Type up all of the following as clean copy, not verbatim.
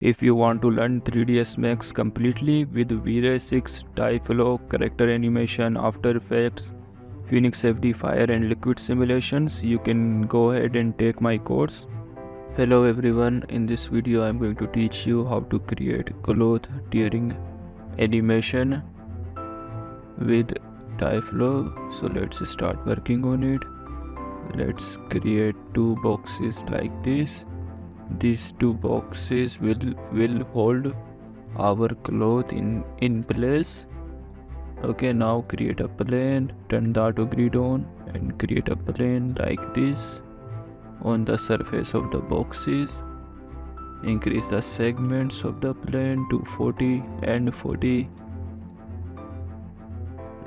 If you want to learn 3ds Max completely with V-Ray 6, Tyflow, character animation, After Effects, Phoenix FD Fire and liquid simulations, you can go ahead and take my course. Hello everyone, in this video I am going to teach you how to create cloth tearing animation with Tyflow. So let's start working on it. Let's create two boxes like this. These two boxes will hold our cloth in place. Okay, now create a plane, turn the auto grid on and create a plane like this on the surface of the boxes. Increase the segments of the plane to 40 and 40.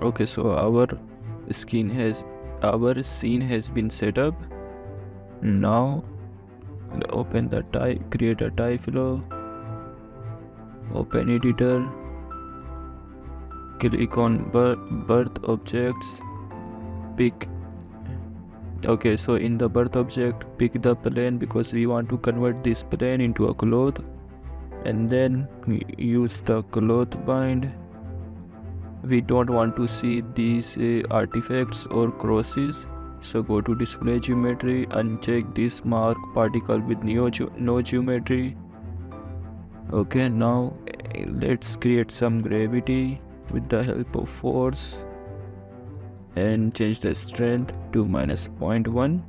Okay, so our scene has been set up. Now open the create a Tyflow, open editor, click on birth objects, pick. Okay, so in the birth object pick the plane because we want to convert this plane into a cloth, and then use the cloth bind. We don't want to see these artifacts or crosses, so go to display geometry, uncheck this mark particle with no geometry. Okay, now let's create some gravity with the help of force and change the strength to -0.1.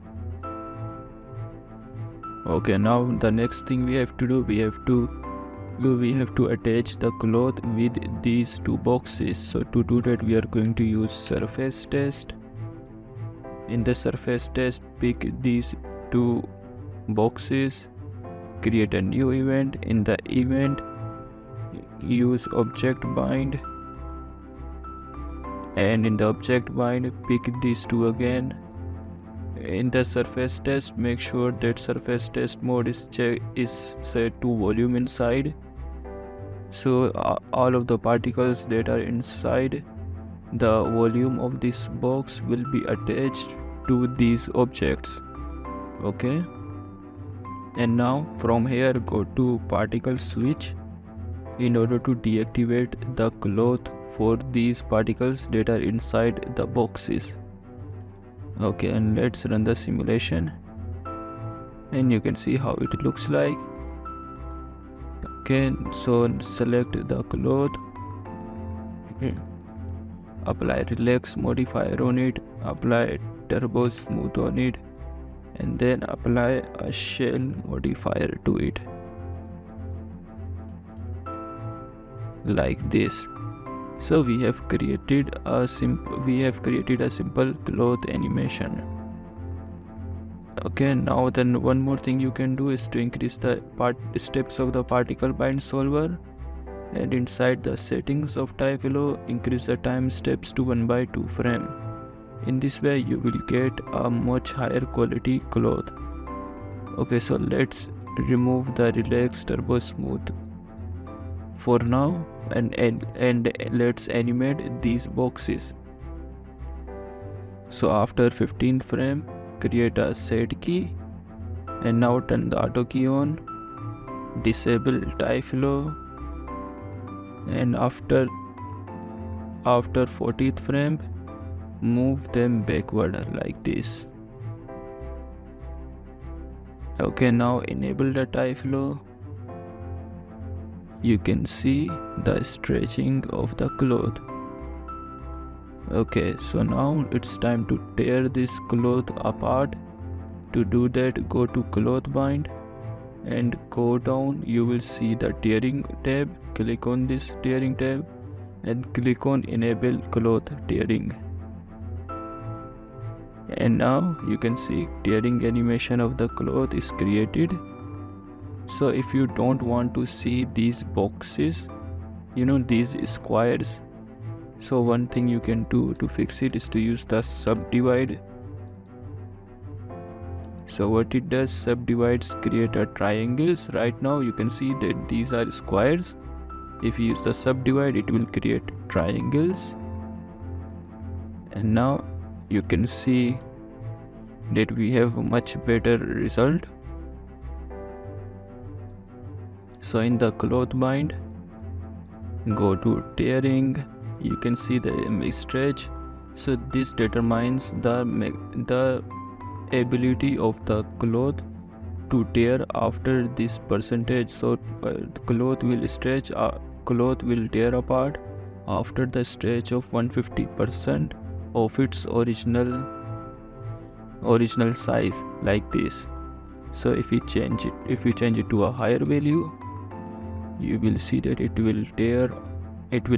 Okay, now the next thing we have to do, we have to attach the cloth with these two boxes. So to do that we are going to use surface test. In the surface test, pick these two boxes, create a new event. In the event, use object bind, and in the object bind pick these two again. In the surface test, make sure that surface test mode is set to volume inside, so all of the particles that are inside the volume of this box will be attached to these objects. Okay, and now from here go to particle switch in order to deactivate the cloth for these particles that are inside the boxes. Okay, and let's run the simulation and you can see how it looks like. Okay, so select the cloth, apply relax modifier on it, apply turbo smooth on it, and then apply a shell modifier to it like this. So we have created a simple cloth animation. Okay, now then one more thing you can do is to increase the steps of the particle bind solver, and inside the settings of Tyflow increase the time steps to 1/2 frame. In this way you will get a much higher quality cloth. Okay, so let's remove the relax turbo smooth for now, and let's animate these boxes. So after 15th frame, create a set key, and now turn the auto key on, disable Tyflow, and after 40th frame move them backward like this. Okay, now enable the Tyflow. You can see the stretching of the cloth. Okay, so now it's time to tear this cloth apart. To do that, go to cloth bind and go down. You will see the tearing tab. Click on this tearing tab and click on enable cloth tearing. And now you can see tearing animation of the cloth is created. So if you don't want to see these boxes, these squares, so one thing you can do to fix it is to use the subdivide. So what it does, subdivides create a triangles. Right now you can see that these are squares. If you use the subdivide, it will create triangles. And now you can see that we have a much better result. So in the cloth bind, go to tearing. You can see the stretch. So this determines the ability of the cloth to tear after this percentage. So the cloth will stretch, cloth will tear apart after the stretch of 150% of its original size, like this. So if you change it to a higher value, you will see that it will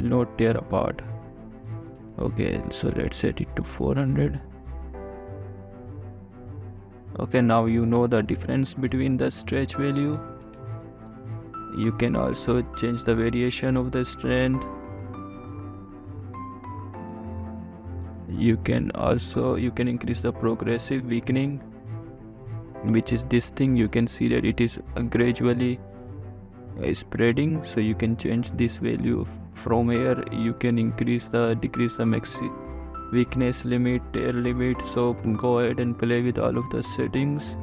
not tear apart. Okay, so let's set it to 400. Okay, now you know the difference between the stretch value. You can also change the variation of the strength. You can increase the progressive weakening, which is this thing. You can see that it is gradually spreading. So you can change this value from here. You can decrease the weakness limit, tear limit. So go ahead and play with all of the settings.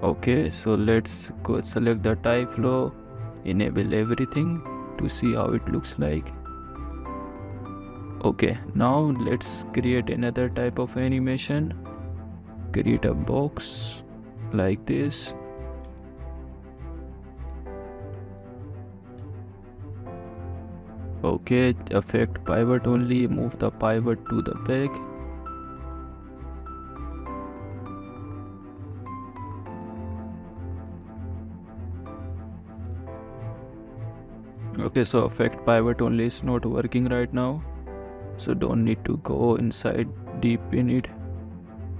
Okay, so let's go select the Tyflow, enable everything to see how it looks like. Okay, now let's create another type of animation. Create a box like this. Okay, affect pivot only, move the pivot to the back. Okay, so affect pivot only is not working right now, so don't need to go inside deep in it.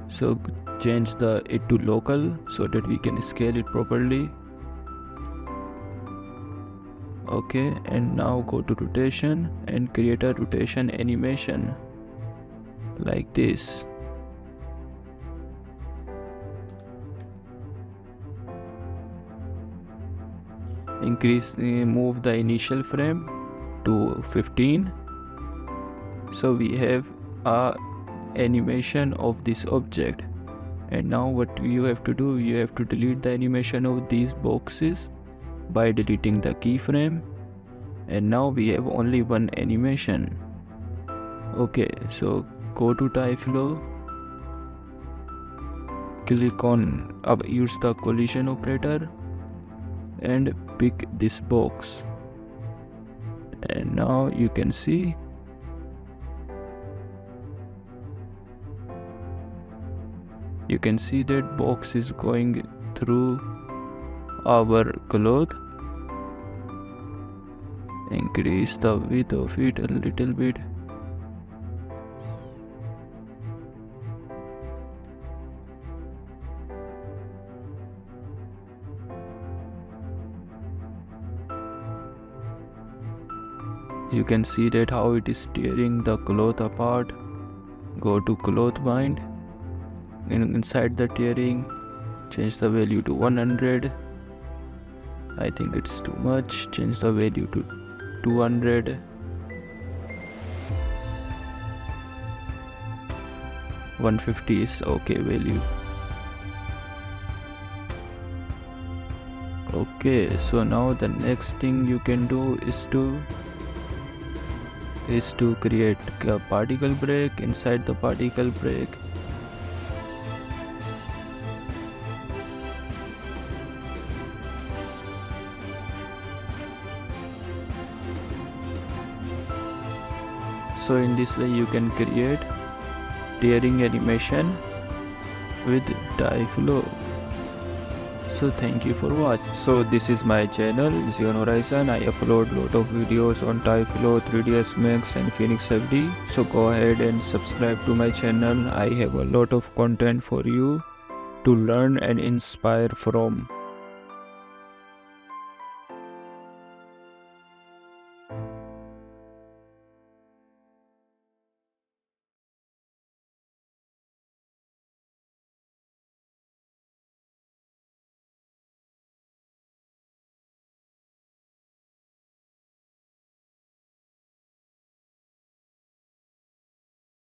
So change it to local so that we can scale it properly. Okay, and now go to rotation and create a rotation animation like this. Move the initial frame to 15. So we have a animation of this object, and now what you have to do, you have to delete the animation of these boxes by deleting the keyframe, and now we have only one animation. Okay, so go to Tyflow, click on use the collision operator and pick this box, and now you can see that box is going through our cloth. Increase the width of it a little bit. You can see that how it is tearing the cloth apart. Go to cloth bind, and inside the tearing, change the value to 100. I think it's too much. Change the value to 200. 150 is okay value. Okay, so now the next thing you can do is to create a particle break. Inside the particle break, so in this way you can create tearing animation with Tyflow. So thank you for watching. So this is my channel Zeon Horizon. I upload lot of videos on Tyflow, 3DsMax and Phoenix FD. So go ahead and subscribe to my channel. I have a lot of content for you to learn and inspire from.